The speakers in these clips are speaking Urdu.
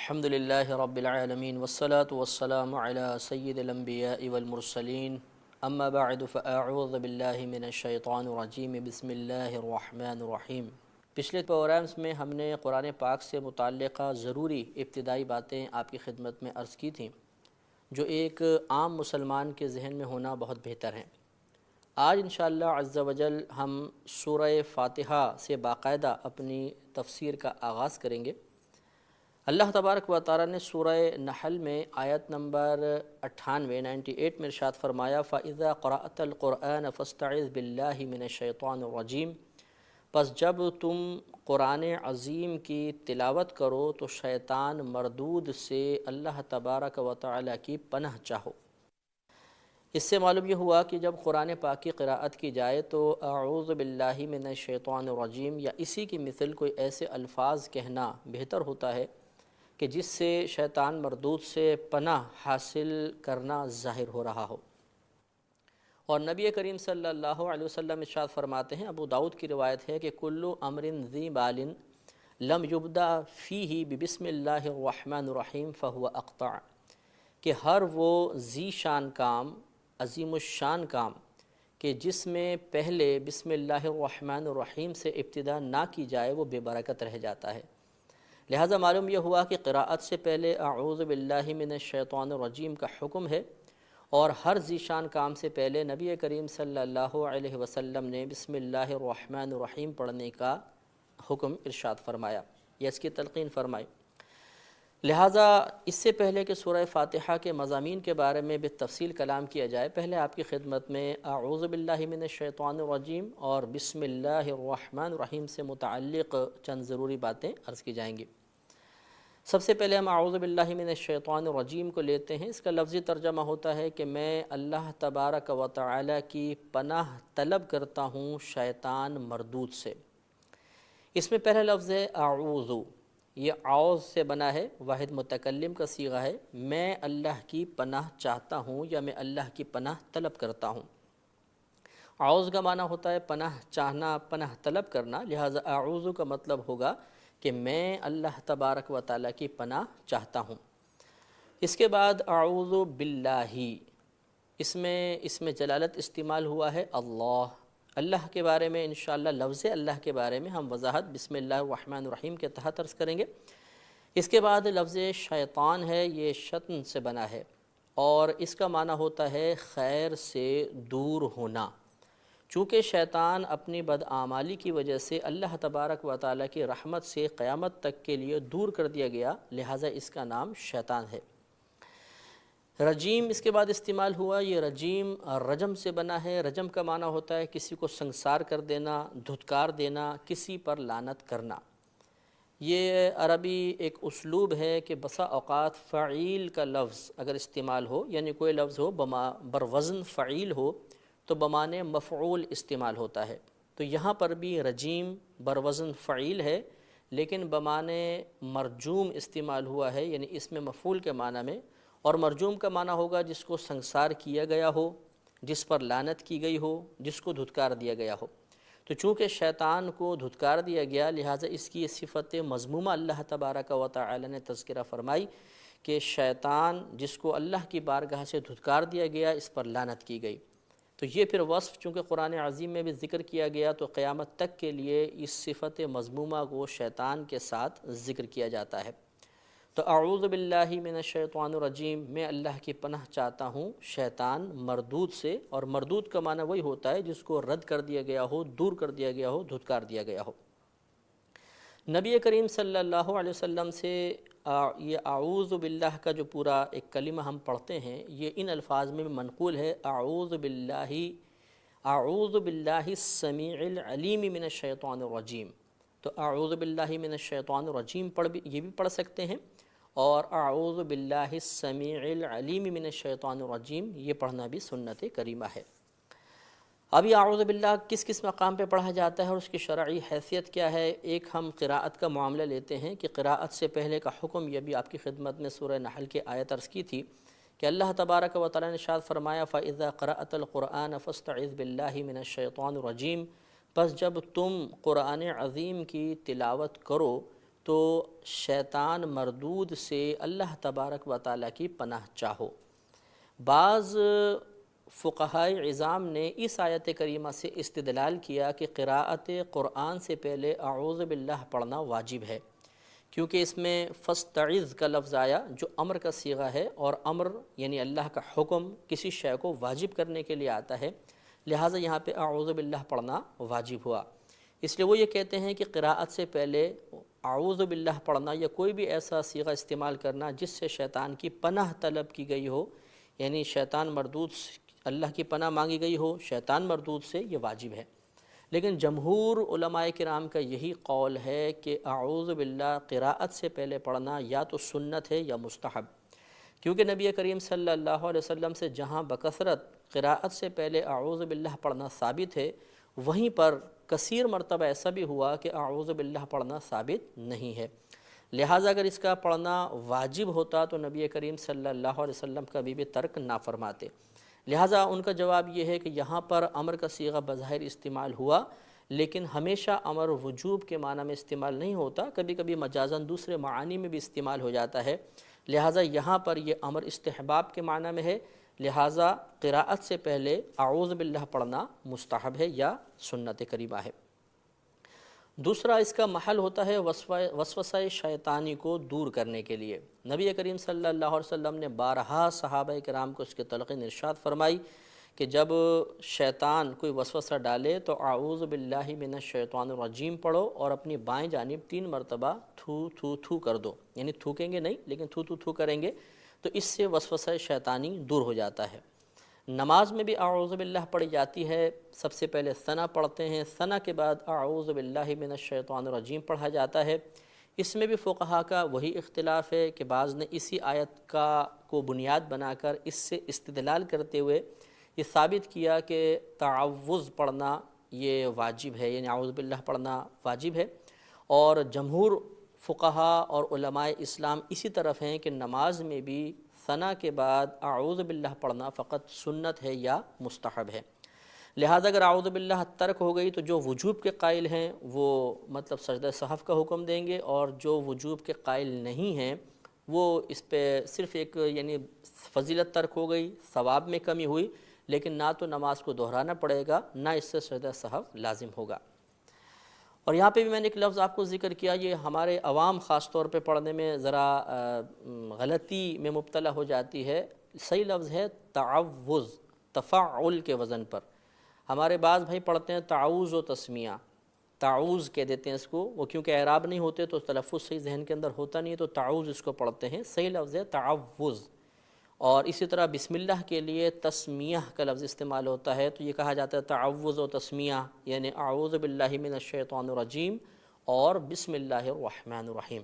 الحمد للہ رب العالمین والصلاة والسلام علی سید الانبیاء والمرسلین اما بعد فاعوذ باللہ من الشیطان الرجیم بسم اللہ الرحمن الرحیم۔ پچھلے پروگرامز میں ہم نے قرآن پاک سے متعلقہ ضروری ابتدائی باتیں آپ کی خدمت میں عرض کی تھیں جو ایک عام مسلمان کے ذہن میں ہونا بہت بہتر ہیں۔ آج انشاءاللہ عز و جل ہم سورہ فاتحہ سے باقاعدہ اپنی تفسیر کا آغاز کریں گے۔ اللہ تبارک و تعالی نے سورہ نحل میں آیت نمبر 98 میں ارشاد فرمایا فَإِذَا قَرَأْتَ الْقُرْآنَ فَاسْتَعِذْ بِاللَّهِ مِنَ الشَّيْطَانِ الرَّجِيمِ، پس جب تم قرآن عظیم کی تلاوت کرو تو شیطان مردود سے اللہ تبارک و تعالی کی پناہ چاہو۔ اس سے معلوم یہ ہوا کہ جب قرآن پاک کی قراءت کی جائے تو اعوذ باللہ من الشیطان الرجیم یا اسی کی مثل کوئی ایسے الفاظ کہنا بہتر ہوتا ہے کہ جس سے شیطان مردود سے پناہ حاصل کرنا ظاہر ہو رہا ہو۔ اور نبی کریم صلی اللہ علیہ وسلم ارشاد فرماتے ہیں، ابو داؤد کی روایت ہے کہ کل امر ذی بال لم یبدا فیہ ببسم اللہ الرحمن الرحیم فہو اقطع، کہ ہر وہ ذی شان کام، عظیم الشان کام کہ جس میں پہلے بسم اللہ الرحمن الرحیم سے ابتدا نہ کی جائے وہ بے برکت رہ جاتا ہے۔ لہٰذا معلوم یہ ہوا کہ قراءت سے پہلے اعوذ باللہ من الشیطان الرجیم کا حکم ہے، اور ہر ذیشان کام سے پہلے نبی کریم صلی اللہ علیہ وسلم نے بسم اللہ الرحمن الرحیم پڑھنے کا حکم ارشاد فرمایا یا اس کی تلقین فرمائی۔ لہٰذا اس سے پہلے کہ سورہ فاتحہ کے مضامین کے بارے میں بالتفصیل کلام کیا جائے، پہلے آپ کی خدمت میں اعوذ باللہ من الشیطان الرجیم اور بسم اللہ الرحمن الرحیم سے متعلق چند ضروری باتیں عرض کی جائیں گی۔ سب سے پہلے ہم اعوذ باللہ من الشیطان الرجیم کو لیتے ہیں۔ اس کا لفظی ترجمہ ہوتا ہے کہ میں اللہ تبارک و تعالی کی پناہ طلب کرتا ہوں شیطان مردود سے۔ اس میں پہلا لفظ ہے اعوذ، یہ اعوذ سے بنا ہے، واحد متکلم کا صیغہ ہے، میں اللہ کی پناہ چاہتا ہوں یا میں اللہ کی پناہ طلب کرتا ہوں۔ اعوذ کا معنی ہوتا ہے پناہ چاہنا، پناہ طلب کرنا، لہٰذا اعوذ کا مطلب ہوگا کہ میں اللہ تبارک و تعالیٰ کی پناہ چاہتا ہوں۔ اس کے بعد اعوذ باللہ، اس میں جلالت استعمال ہوا ہے اللہ کے بارے میں انشاءاللہ لفظ اللہ کے بارے میں ہم وضاحت بسم اللہ الرحمن الرحیم کے تحت عرض کریں گے۔ اس کے بعد لفظ شیطان ہے، یہ شطن سے بنا ہے اور اس کا معنی ہوتا ہے خیر سے دور ہونا۔ چونکہ شیطان اپنی بدعمالی کی وجہ سے اللہ تبارک و تعالیٰ کی رحمت سے قیامت تک کے لیے دور کر دیا گیا، لہٰذا اس کا نام شیطان ہے۔ رجیم اس کے بعد استعمال ہوا، یہ رجیم رجم سے بنا ہے۔ رجم کا معنی ہوتا ہے کسی کو سنگسار کر دینا، دھتکار دینا، کسی پر لعنت کرنا۔ یہ عربی ایک اسلوب ہے کہ بسا اوقات فعیل کا لفظ اگر استعمال ہو، یعنی کوئی لفظ ہو بروزن فعیل ہو تو بمعنی مفعول استعمال ہوتا ہے۔ تو یہاں پر بھی رجیم بروزن فعیل ہے لیکن بمعنی مرجوم استعمال ہوا ہے، یعنی اس میں مفعول کے معنی میں، اور مرجوم کا معنی ہوگا جس کو سنگسار کیا گیا ہو، جس پر لعنت کی گئی ہو، جس کو دھتکار دیا گیا ہو۔ تو چونکہ شیطان کو دھتکار دیا گیا لہٰذا اس کی صفت مذمومہ اللہ تبارک و تعالی نے تذکرہ فرمائی کہ شیطان جس کو اللہ کی بارگاہ سے دھتکار دیا گیا، اس پر لعنت کی گئی۔ تو یہ پھر وصف چونکہ قرآن عظیم میں بھی ذکر کیا گیا تو قیامت تک کے لیے اس صفت مذمومہ کو شیطان کے ساتھ ذکر کیا جاتا ہے۔ تو اعوذ باللہ من الشیطان الرجیم، میں اللہ کی پناہ چاہتا ہوں شیطان مردود سے، اور مردود کا معنی وہی ہوتا ہے جس کو رد کر دیا گیا ہو، دور کر دیا گیا ہو، دھتکار دیا گیا ہو۔ نبی کریم صلی اللہ علیہ وسلم سے یہ اعوذ باللہ کا جو پورا ایک کلمہ ہم پڑھتے ہیں یہ ان الفاظ میں منقول ہے، اعوذ باللہ السمیع العلیم من الشیطان الرجیم۔ تو اعوذ باللہ من الشیطان الرجیم یہ بھی پڑھ سکتے ہیں، اور اعوذ باللہ السمیع العلیم من الشیطان الرجیم یہ پڑھنا بھی سنت کریمہ ہے۔ اب یہ اعوذ باللہ کس کس مقام پہ پڑھا جاتا ہے اور اس کی شرعی حیثیت کیا ہے؟ ایک ہم قراءت کا معاملہ لیتے ہیں کہ قراءت سے پہلے کا حکم، یہ بھی آپ کی خدمت میں سورہ نحل کے آیت عرض کی تھی کہ اللہ تبارک و تعالی نے ارشاد فرمایا فَإِذَا قَرَأْتَ الْقُرْآنَ فَاسْتَعِذْ بِاللَّهِ مِنَ الشَّيْطَانِ الرَّجِيمِ، پس جب تم قرآن عظیم کی تلاوت کرو تو شیطان مردود سے اللہ تبارک و تعالیٰ کی پناہ چاہو۔ بعض فقہائے عظام نے اس آیت کریمہ سے استدلال کیا کہ قراءت قرآن سے پہلے اعوذ باللہ پڑھنا واجب ہے، کیونکہ اس میں فاستعذ کا لفظ آیا جو امر کا صیغہ ہے، اور امر یعنی اللہ کا حکم کسی شے کو واجب کرنے کے لیے آتا ہے، لہٰذا یہاں پہ اعوذ باللہ پڑھنا واجب ہوا۔ اس لیے وہ یہ کہتے ہیں کہ قراءت سے پہلے اعوذ باللہ پڑھنا یا کوئی بھی ایسا صیغہ استعمال کرنا جس سے شیطان کی پناہ طلب کی گئی ہو، یعنی شیطان مردود اللہ کی پناہ مانگی گئی ہو شیطان مردود سے، یہ واجب ہے۔ لیکن جمہور علماء کرام کا یہی قول ہے کہ اعوذ باللہ قراءت سے پہلے پڑھنا یا تو سنت ہے یا مستحب، کیونکہ نبی کریم صلی اللہ علیہ وسلم سے جہاں بکثرت قراءت سے پہلے اعوذ باللہ پڑھنا ثابت ہے، وہیں پر کثیر مرتبہ ایسا بھی ہوا کہ اعوذ باللہ پڑھنا ثابت نہیں ہے۔ لہٰذا اگر اس کا پڑھنا واجب ہوتا تو نبی کریم صلی اللہ علیہ وسلم کبھی بھی ترک نہ فرماتے۔ لہٰذا ان کا جواب یہ ہے کہ یہاں پر امر کا صیغہ بظاہر استعمال ہوا، لیکن ہمیشہ امر وجوب کے معنی میں استعمال نہیں ہوتا، کبھی کبھی مجازاً دوسرے معانی میں بھی استعمال ہو جاتا ہے، لہٰذا یہاں پر یہ امر استحباب کے معنی میں ہے، لہٰذا قراءت سے پہلے اعوذ باللہ پڑھنا مستحب ہے یا سنت کریمہ ہے۔ دوسرا اس کا محل ہوتا ہے وسوسہ شیطانی کو دور کرنے کے لیے۔ نبی کریم صلی اللہ علیہ وسلم نے بارہا صحابہ کرام کو اس کے تلقین ارشاد فرمائی کہ جب شیطان کوئی وسوسہ ڈالے تو اعوذ باللہ من الشیطان الرجیم پڑھو اور اپنی بائیں جانب 3 مرتبہ تھو تھو تھو کر دو، یعنی تھوکیں گے نہیں لیکن تھو تھو تھو کریں گے، تو اس سے وسوسہ شیطانی دور ہو جاتا ہے۔ نماز میں بھی اعوذ باللہ پڑھی جاتی ہے، سب سے پہلے ثنا پڑھتے ہیں، ثنا کے بعد اعوذ باللہ من الشیطان الرجیم پڑھا جاتا ہے۔ اس میں بھی فقہا کا وہی اختلاف ہے کہ بعض نے اسی آیت کو بنیاد بنا کر اس سے استدلال کرتے ہوئے یہ ثابت کیا کہ تعوذ پڑھنا یہ واجب ہے، یعنی اعوذ باللہ پڑھنا واجب ہے، اور جمہور فقہا اور علماء اسلام اسی طرف ہیں کہ نماز میں بھی ثنا کے بعد اعوذ باللہ پڑھنا فقط سنت ہے یا مستحب ہے۔ لہذا اگر اعوذ باللہ ترک ہو گئی تو جو وجوب کے قائل ہیں وہ مطلب سجدہ سہو کا حکم دیں گے، اور جو وجوب کے قائل نہیں ہیں وہ اس پہ صرف ایک یعنی فضیلت ترک ہو گئی، ثواب میں کمی ہوئی، لیکن نہ تو نماز کو دہرانا پڑے گا نہ اس سے سجدہ سہو لازم ہوگا۔ اور یہاں پہ بھی میں نے ایک لفظ آپ کو ذکر کیا، یہ ہمارے عوام خاص طور پہ پڑھنے میں ذرا غلطی میں مبتلا ہو جاتی ہے۔ صحیح لفظ ہے تعوذ، تفعل کے وزن پر۔ ہمارے بعض بھائی پڑھتے ہیں تعوذ و تسمیہ، تعوذ کہہ دیتے ہیں اس کو، وہ کیونکہ اعراب نہیں ہوتے تو تلفظ صحیح ذہن کے اندر ہوتا نہیں، تو تعوذ اس کو پڑھتے ہیں۔ صحیح لفظ ہے تعوذ۔ اور اسی طرح بسم اللہ کے لیے تسمیہ کا لفظ استعمال ہوتا ہے، تو یہ کہا جاتا ہے تعوذ و تسمیہ، یعنی اعوذ باللہ من الشیطان الرجیم اور بسم اللہ الرحمن الرحیم۔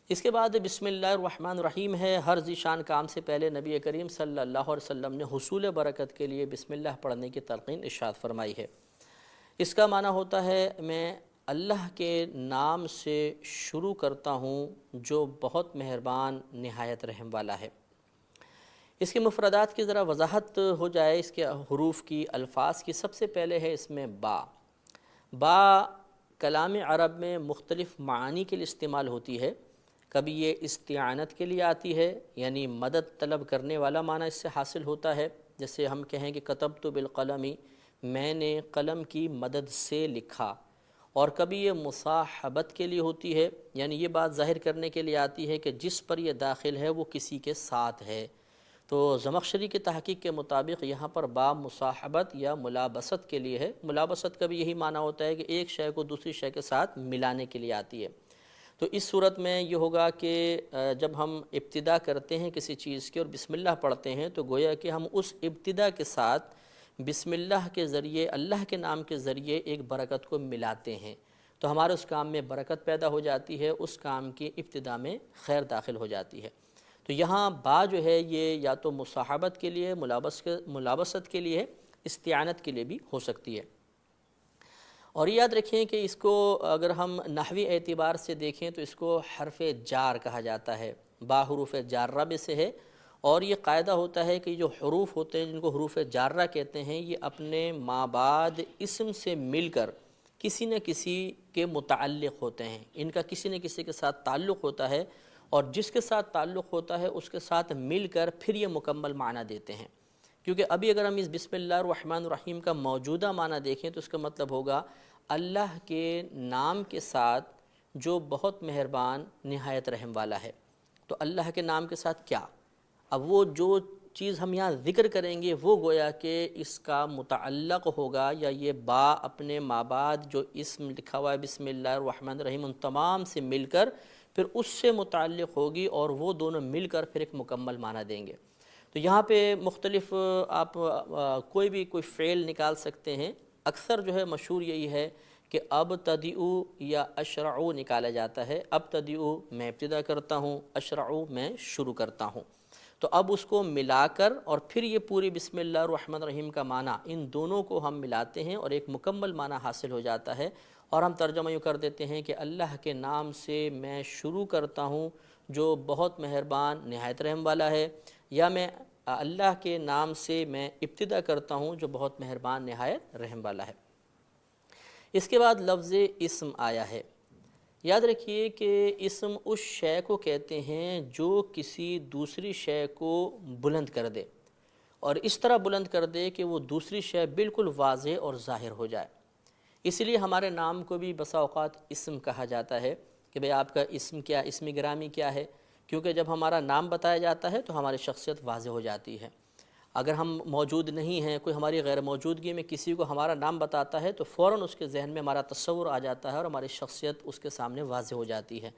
اس کے بعد بسم اللہ الرحمن الرحیم ہے۔ ہر ذیشان کام سے پہلے نبی کریم صلی اللہ علیہ وسلم نے حصول برکت کے لیے بسم اللہ پڑھنے کی تلقین ارشاد فرمائی ہے۔ اس کا معنی ہوتا ہے میں اللہ کے نام سے شروع کرتا ہوں جو بہت مہربان نہایت رحم والا ہے۔ اس کے مفردات کی ذرا وضاحت ہو جائے، اس کے حروف کی، الفاظ کی۔ سب سے پہلے ہے اس میں با۔ با کلام عرب میں مختلف معانی کے لیے استعمال ہوتی ہے۔ کبھی یہ استعانت کے لیے آتی ہے، یعنی مدد طلب کرنے والا معنی اس سے حاصل ہوتا ہے، جیسے ہم کہیں کہ کتبت بالقلم، میں نے قلم کی مدد سے لکھا۔ اور کبھی یہ مصاحبت کے لیے ہوتی ہے، یعنی یہ بات ظاہر کرنے کے لیے آتی ہے کہ جس پر یہ داخل ہے وہ کسی کے ساتھ ہے۔ تو زمخشری کی تحقیق کے مطابق یہاں پر با مصاحبت یا ملابست کے لیے ہے۔ ملابست کا بھی یہی معنی ہوتا ہے کہ ایک شے کو دوسری شے کے ساتھ ملانے کے لیے آتی ہے۔ تو اس صورت میں یہ ہوگا کہ جب ہم ابتدا کرتے ہیں کسی چیز کی اور بسم اللہ پڑھتے ہیں تو گویا کہ ہم اس ابتدا کے ساتھ بسم اللہ کے ذریعے، اللہ کے نام کے ذریعے ایک برکت کو ملاتے ہیں، تو ہمارے اس کام میں برکت پیدا ہو جاتی ہے، اس کام کی ابتدا میں خیر داخل ہو جاتی ہے۔ تو یہاں با جو ہے یہ یا تو مصاحبت کے لیے، ملابست کے لیے، استعانت کے لیے بھی ہو سکتی ہے۔ اور یاد رکھیں کہ اس کو اگر ہم نحوی اعتبار سے دیکھیں تو اس کو حرف جار کہا جاتا ہے۔ با حروف جارہ میں سے ہے، اور یہ قاعدہ ہوتا ہے کہ جو حروف ہوتے ہیں جن کو حروف جارہ کہتے ہیں، یہ اپنے ما بعد اسم سے مل کر کسی نہ کسی کے متعلق ہوتے ہیں، ان کا کسی نہ کسی کے ساتھ تعلق ہوتا ہے، اور جس کے ساتھ تعلق ہوتا ہے اس کے ساتھ مل کر پھر یہ مکمل معنی دیتے ہیں۔ کیونکہ ابھی اگر ہم اس بسم اللہ الرحمن الرحیم کا موجودہ معنی دیکھیں تو اس کا مطلب ہوگا اللہ کے نام کے ساتھ جو بہت مہربان نہایت رحم والا ہے۔ تو اللہ کے نام کے ساتھ کیا؟ اب وہ جو چیز ہم یہاں ذکر کریں گے وہ گویا کہ اس کا متعلق ہوگا، یا یہ با اپنے مابعد جو اسم لکھا ہوا ہے بسم اللہ الرحمن الرحیم ان تمام سے مل کر پھر اس سے متعلق ہوگی، اور وہ دونوں مل کر پھر ایک مکمل معنی دیں گے۔ تو یہاں پہ مختلف آپ کوئی فعل نکال سکتے ہیں۔ اکثر جو ہے مشہور یہی ہے کہ ابتدئ یا اشرع نکالا جاتا ہے۔ ابتدئ میں ابتدا کرتا ہوں، اشرع میں شروع کرتا ہوں۔ تو اب اس کو ملا کر اور پھر یہ پوری بسم اللہ الرحمن الرحیم کا معنی ان دونوں کو ہم ملاتے ہیں اور ایک مکمل معنی حاصل ہو جاتا ہے، اور ہم ترجمہ یوں کر دیتے ہیں کہ اللہ کے نام سے میں شروع کرتا ہوں جو بہت مہربان نہایت رحم والا ہے، یا میں اللہ کے نام سے میں ابتدا کرتا ہوں جو بہت مہربان نہایت رحم والا ہے۔ اس کے بعد لفظ اسم آیا ہے۔ یاد رکھیے کہ اسم اس شے کو کہتے ہیں جو کسی دوسری شے کو بلند کر دے، اور اس طرح بلند کر دے کہ وہ دوسری شے بالکل واضح اور ظاہر ہو جائے۔ اس لیے ہمارے نام کو بھی بسا اوقات اسم کہا جاتا ہے کہ بھئی آپ کا اسم کیا، اسم گرامی کیا ہے، کیونکہ جب ہمارا نام بتایا جاتا ہے تو ہماری شخصیت واضح ہو جاتی ہے۔ اگر ہم موجود نہیں ہیں، کوئی ہماری غیر موجودگی میں کسی کو ہمارا نام بتاتا ہے تو فوراً اس کے ذہن میں ہمارا تصور آ جاتا ہے اور ہماری شخصیت اس کے سامنے واضح ہو جاتی ہے۔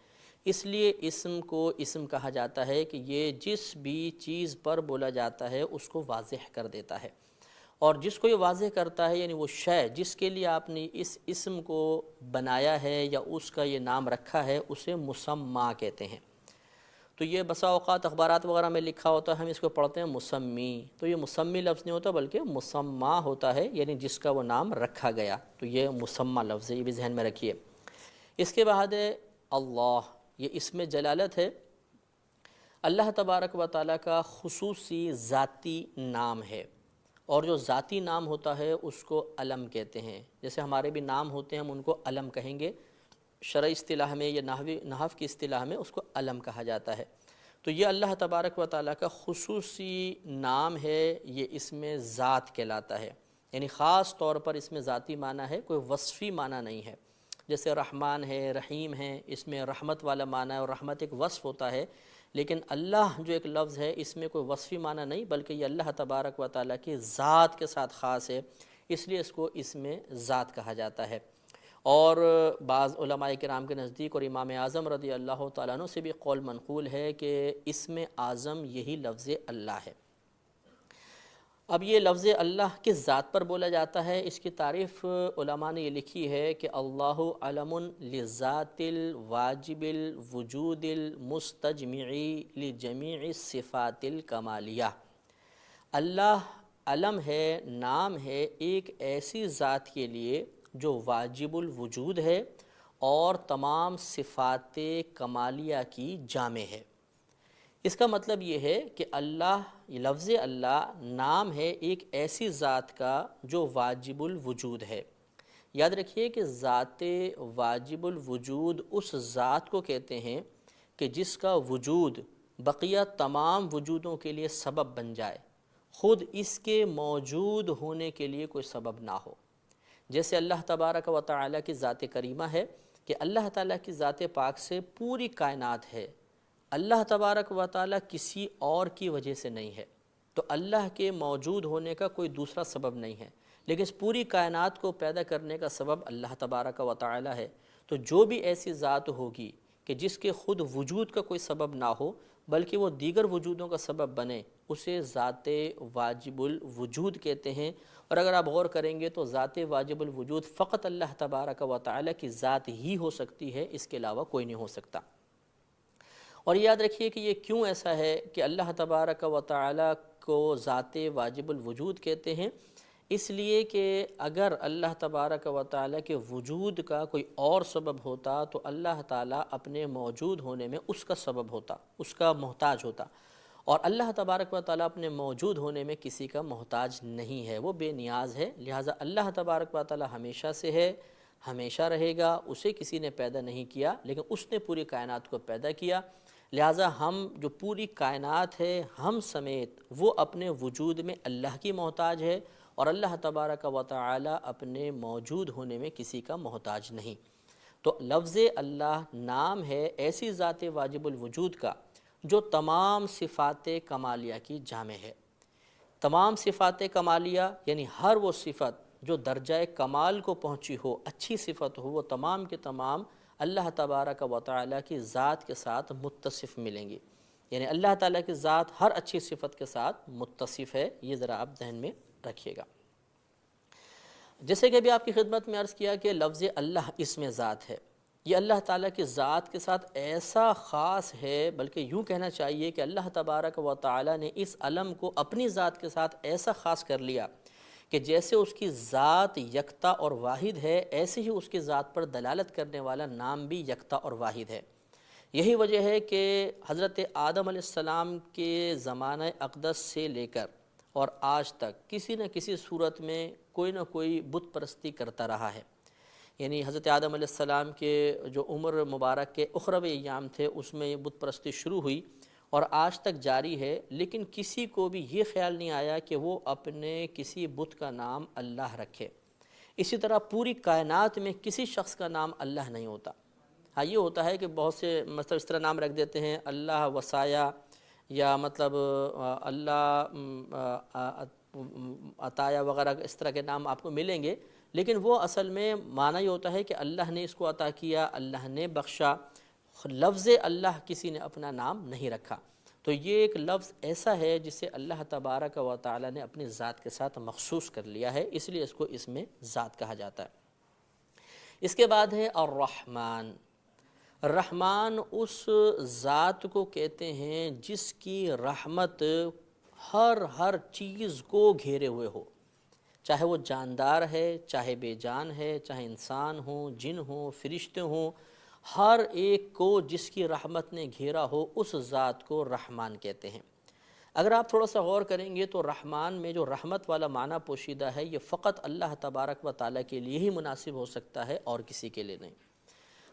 اس لیے اسم کو اسم کہا جاتا ہے کہ یہ جس بھی چیز پر بولا جاتا ہے اس کو واضح کر دیتا ہے، اور جس کو یہ واضح کرتا ہے یعنی وہ شے جس کے لیے آپ نے اس اسم کو بنایا ہے یا اس کا یہ نام رکھا ہے اسے مسمّی کہتے ہیں۔ تو یہ بسا اوقات اخبارات وغیرہ میں لکھا ہوتا ہے، ہم اس کو پڑھتے ہیں مسمی، تو یہ مسمی لفظ نہیں ہوتا بلکہ مسمّی ہوتا ہے، یعنی جس کا وہ نام رکھا گیا، تو یہ مسمّی لفظ ہے، یہ بھی ذہن میں رکھیے۔ اس کے بعد ہے اللہ، یہ اسم جلالت ہے، اللہ تبارک و تعالیٰ کا خصوصی ذاتی نام ہے، اور جو ذاتی نام ہوتا ہے اس کو علم کہتے ہیں۔ جیسے ہمارے بھی نام ہوتے ہیں ہم ان کو علم کہیں گے، شرعی اصطلاح میں یا نحو کی اصطلاح میں اس کو علم کہا جاتا ہے۔ تو یہ اللہ تبارک و تعالیٰ کا خصوصی نام ہے، یہ اسم ذات کہلاتا ہے، یعنی خاص طور پر اس میں ذاتی معنی ہے، کوئی وصفی معنی نہیں ہے۔ جیسے رحمان ہے، رحیم ہے، اس میں رحمت والا معنی ہے، اور رحمت ایک وصف ہوتا ہے، لیکن اللہ جو ایک لفظ ہے اس میں کوئی وصفی معنی نہیں بلکہ یہ اللہ تبارک و تعالیٰ کی ذات کے ساتھ خاص ہے، اس لیے اس کو اسم ذات کہا جاتا ہے۔ اور بعض علماء کرام کے نزدیک اور امام اعظم رضی اللہ تعالیٰ عنہ سے بھی قول منقول ہے کہ اسم اعظم یہی لفظ اللہ ہے۔ اب یہ لفظ اللہ کس ذات پر بولا جاتا ہے، اس کی تعریف علماء نے یہ لکھی ہے کہ اللہ علم لذات الواجب الوجود المستجمع لجمیع الصفات الکمالیہ۔ اللہ علم ہے، نام ہے ایک ایسی ذات کے لیے جو واجب الوجود ہے اور تمام صفات کمالیہ کی جامع ہے۔ اس کا مطلب یہ ہے کہ اللہ، لفظ اللہ نام ہے ایک ایسی ذات کا جو واجب الوجود ہے۔ یاد رکھیے کہ ذات واجب الوجود اس ذات کو کہتے ہیں کہ جس کا وجود بقیہ تمام وجودوں کے لیے سبب بن جائے، خود اس کے موجود ہونے کے لیے کوئی سبب نہ ہو۔ جیسے اللہ تبارک و تعالیٰ کی ذات کریمہ ہے کہ اللہ تعالیٰ کی ذات پاک سے پوری کائنات ہے، اللہ تبارک و تعالیٰ کسی اور کی وجہ سے نہیں ہے، تو اللہ کے موجود ہونے کا کوئی دوسرا سبب نہیں ہے، لیکن اس پوری کائنات کو پیدا کرنے کا سبب اللہ تبارک و تعالیٰ ہے۔ تو جو بھی ایسی ذات ہوگی کہ جس کے خود وجود کا کوئی سبب نہ ہو بلکہ وہ دیگر وجودوں کا سبب بنے، اسے ذات واجب الوجود کہتے ہیں۔ اور اگر آپ غور کریں گے تو ذات واجب الوجود فقط اللہ تبارک و تعالیٰ کی ذات ہی ہو سکتی ہے، اس کے علاوہ کوئی نہیں ہو سکتا۔ اور یاد رکھیے کہ یہ کیوں ایسا ہے کہ اللہ تبارک و تعالیٰ کو ذات واجب الوجود کہتے ہیں، اس لیے کہ اگر اللہ تبارک و تعالیٰ کے وجود کا کوئی اور سبب ہوتا تو اللہ تعالیٰ اپنے موجود ہونے میں اس کا سبب ہوتا، اس کا محتاج ہوتا، اور اللہ تبارک و تعالیٰ اپنے موجود ہونے میں کسی کا محتاج نہیں ہے، وہ بے نیاز ہے، لہٰذا اللہ تبارک و تعالیٰ ہمیشہ سے ہے، ہمیشہ رہے گا، اسے کسی نے پیدا نہیں کیا لیکن اس نے پوری کائنات کو پیدا کیا، لہٰذا ہم جو پوری کائنات ہے ہم سمیت وہ اپنے وجود میں اللہ کی محتاج ہے، اور اللہ تبارک و تعالی اپنے موجود ہونے میں کسی کا محتاج نہیں۔ تو لفظ اللہ نام ہے ایسی ذات واجب الوجود کا جو تمام صفات کمالیہ کی جامع ہے۔ تمام صفات کمالیہ یعنی ہر وہ صفت جو درجہ کمال کو پہنچی ہو، اچھی صفت ہو، وہ تمام کے تمام اللہ تبارک و تعالیٰ کی ذات کے ساتھ متصف ملیں گی، یعنی اللہ تعالیٰ کی ذات ہر اچھی صفت کے ساتھ متصف ہے، یہ ذرا آپ ذہن میں رکھیے گا۔ جیسے کہ ابھی آپ کی خدمت میں عرض کیا کہ لفظ اللہ اسم ذات ہے، یہ اللہ تعالیٰ کی ذات کے ساتھ ایسا خاص ہے، بلکہ یوں کہنا چاہیے کہ اللہ تبارک و تعالیٰ نے اس علم کو اپنی ذات کے ساتھ ایسا خاص کر لیا کہ جیسے اس کی ذات یکتا اور واحد ہے، ایسے ہی اس کی ذات پر دلالت کرنے والا نام بھی یکتا اور واحد ہے۔ یہی وجہ ہے کہ حضرت آدم علیہ السلام کے زمانہ اقدس سے لے کر اور آج تک کسی نہ کسی صورت میں کوئی نہ کوئی بت پرستی کرتا رہا ہے، یعنی حضرت آدم علیہ السلام کے جو عمر مبارک کے اخروی ایام تھے اس میں یہ بت پرستی شروع ہوئی اور آج تک جاری ہے، لیکن کسی کو بھی یہ خیال نہیں آیا کہ وہ اپنے کسی بت کا نام اللہ رکھے۔ اسی طرح پوری کائنات میں کسی شخص کا نام اللہ نہیں ہوتا۔ ہاں یہ ہوتا ہے کہ بہت سے مطلب اس طرح نام رکھ دیتے ہیں، اللہ وصایا، یا مطلب اللہ عطایا وغیرہ اس طرح کے نام آپ کو ملیں گے، لیکن وہ اصل میں معنی یہ ہوتا ہے کہ اللہ نے اس کو عطا کیا، اللہ نے بخشا۔ لفظ اللہ کسی نے اپنا نام نہیں رکھا، تو یہ ایک لفظ ایسا ہے جسے اللہ تبارک و تعالی نے اپنی ذات کے ساتھ مخصوص کر لیا ہے، اس لیے اس کو اسم ذات کہا جاتا ہے۔ اس کے بعد ہے الرحمن۔ رحمان اس ذات کو کہتے ہیں جس کی رحمت ہر چیز کو گھیرے ہوئے ہو، چاہے وہ جاندار ہے، چاہے بے جان ہے، چاہے انسان ہوں، جن ہوں، فرشتے ہوں، ہر ایک کو جس کی رحمت نے گھیرا ہو اس ذات کو رحمان کہتے ہیں۔ اگر آپ تھوڑا سا غور کریں گے تو رحمان میں جو رحمت والا معنی پوشیدہ ہے یہ فقط اللہ تبارک و تعالیٰ کے لیے ہی مناسب ہو سکتا ہے اور کسی کے لیے نہیں۔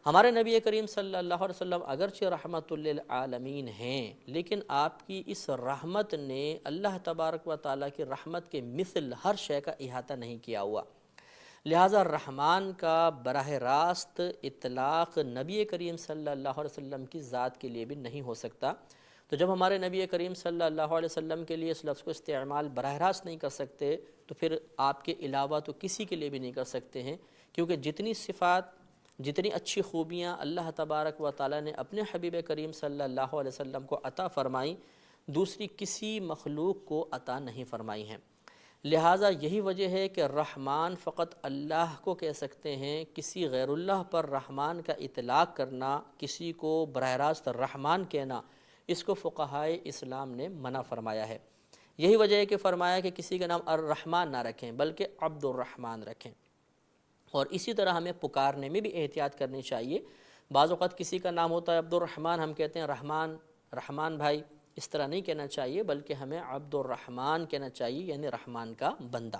ہمارے نبی کریم صلی اللہ علیہ وسلم اگرچہ رحمت للعالمین ہیں، لیکن آپ کی اس رحمت نے اللہ تبارک و تعالیٰ کی رحمت کے مثل ہر شے کا احاطہ نہیں کیا ہوا، لہٰذا رحمان کا براہ راست اطلاق نبی کریم صلی اللہ علیہ وسلم کی ذات کے لیے بھی نہیں ہو سکتا۔ تو جب ہمارے نبی کریم صلی اللہ علیہ وسلم کے لیے اس لفظ کو استعمال براہ راست نہیں کر سکتے تو پھر آپ کے علاوہ تو کسی کے لیے بھی نہیں کر سکتے ہیں، کیونکہ جتنی صفات، جتنی اچھی خوبیاں اللہ تبارک و تعالیٰ نے اپنے حبیب کریم صلی اللہ علیہ وسلم کو عطا فرمائیں، دوسری کسی مخلوق کو عطا نہیں فرمائی ہیں۔ لہٰذا یہی وجہ ہے کہ رحمان فقط اللہ کو کہہ سکتے ہیں، کسی غیر اللہ پر رحمان کا اطلاق کرنا، کسی کو براہ راست رحمان کہنا، اس کو فقہائے اسلام نے منع فرمایا ہے۔ یہی وجہ ہے کہ فرمایا کہ کسی کا نام الرحمن نہ رکھیں بلکہ عبد الرحمن رکھیں، اور اسی طرح ہمیں پکارنے میں بھی احتیاط کرنی چاہیے۔ بعض اوقات کسی کا نام ہوتا ہے عبد الرحمن، ہم کہتے ہیں رحمان بھائی، اس طرح نہیں کہنا چاہیے بلکہ ہمیں عبد الرحمن کہنا چاہیے، یعنی رحمان کا بندہ۔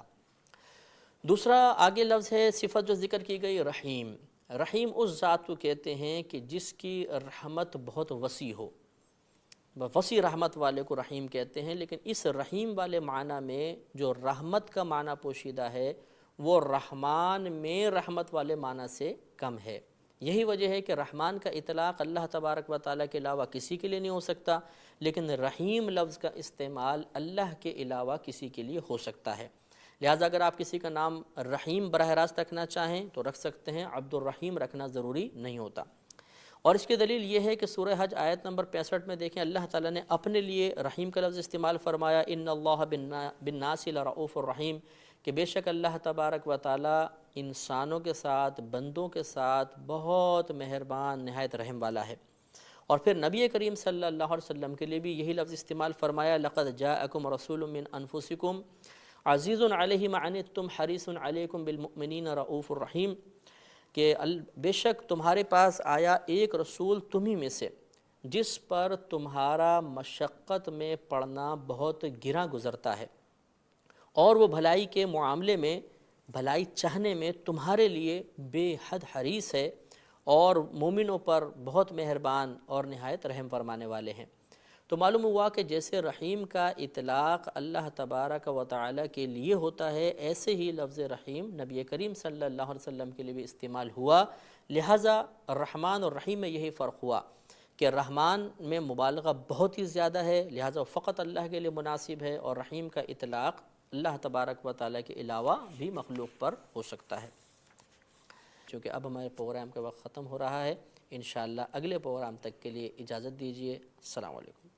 دوسرا آگے لفظ ہے صفت جو ذکر کی گئی رحیم۔ رحیم اس ذات کو کہتے ہیں کہ جس کی رحمت بہت وسیع ہو، وسیع رحمت والے کو رحیم کہتے ہیں، لیکن اس رحیم والے معنی میں جو رحمت کا معنی پوشیدہ ہے وہ رحمان میں رحمت والے معنی سے کم ہے۔ یہی وجہ ہے کہ رحمان کا اطلاق اللہ تبارک و تعالیٰ کے علاوہ کسی کے لیے نہیں ہو سکتا، لیکن رحیم لفظ کا استعمال اللہ کے علاوہ کسی کے لیے ہو سکتا ہے۔ لہٰذا اگر آپ کسی کا نام رحیم براہ راست رکھنا چاہیں تو رکھ سکتے ہیں، عبد الرحیم رکھنا ضروری نہیں ہوتا۔ اور اس کی دلیل یہ ہے کہ سورہ حج آیت نمبر 65 میں دیکھیں اللہ تعالیٰ نے اپنے لیے رحیم کا لفظ استعمال فرمایا، ان اللہ بالناس لرؤوف الرحیم، کہ بے شک اللہ تبارک و تعالیٰ انسانوں کے ساتھ، بندوں کے ساتھ بہت مہربان، نہایت رحم والا ہے۔ اور پھر نبی کریم صلی اللہ علیہ وسلم کے لیے بھی یہی لفظ استعمال فرمایا، لقد جاءکم رسول من انفسکم عزیز علیہ ما عنتم حریص علیکم بالمؤمنین رؤوف الرحیم، کہ بے شک تمہارے پاس آیا ایک رسول تمہیں میں سے جس پر تمہارا مشقت میں پڑنا بہت گراں گزرتا ہے، اور وہ بھلائی کے معاملے میں بھلائی چاہنے میں تمہارے لیے بے حد حریص ہے اور مومنوں پر بہت مہربان اور نہایت رحم فرمانے والے ہیں۔ تو معلوم ہوا کہ جیسے رحیم کا اطلاق اللہ تبارک و تعالیٰ کے لیے ہوتا ہے، ایسے ہی لفظ رحیم نبی کریم صلی اللہ علیہ وسلم کے لیے بھی استعمال ہوا۔ لہٰذا الرحمن اور رحیم میں یہی فرق ہوا کہ رحمان میں مبالغہ بہت ہی زیادہ ہے، لہٰذا فقط اللہ کے لیے مناسب ہے، اور رحیم کا اطلاق اللہ تبارک و تعالیٰ کے علاوہ بھی مخلوق پر ہو سکتا ہے۔ چونکہ اب ہمارے پروگرام کا وقت ختم ہو رہا ہے، انشاءاللہ اگلے پروگرام تک کے لیے اجازت دیجیے۔ السلام علیکم۔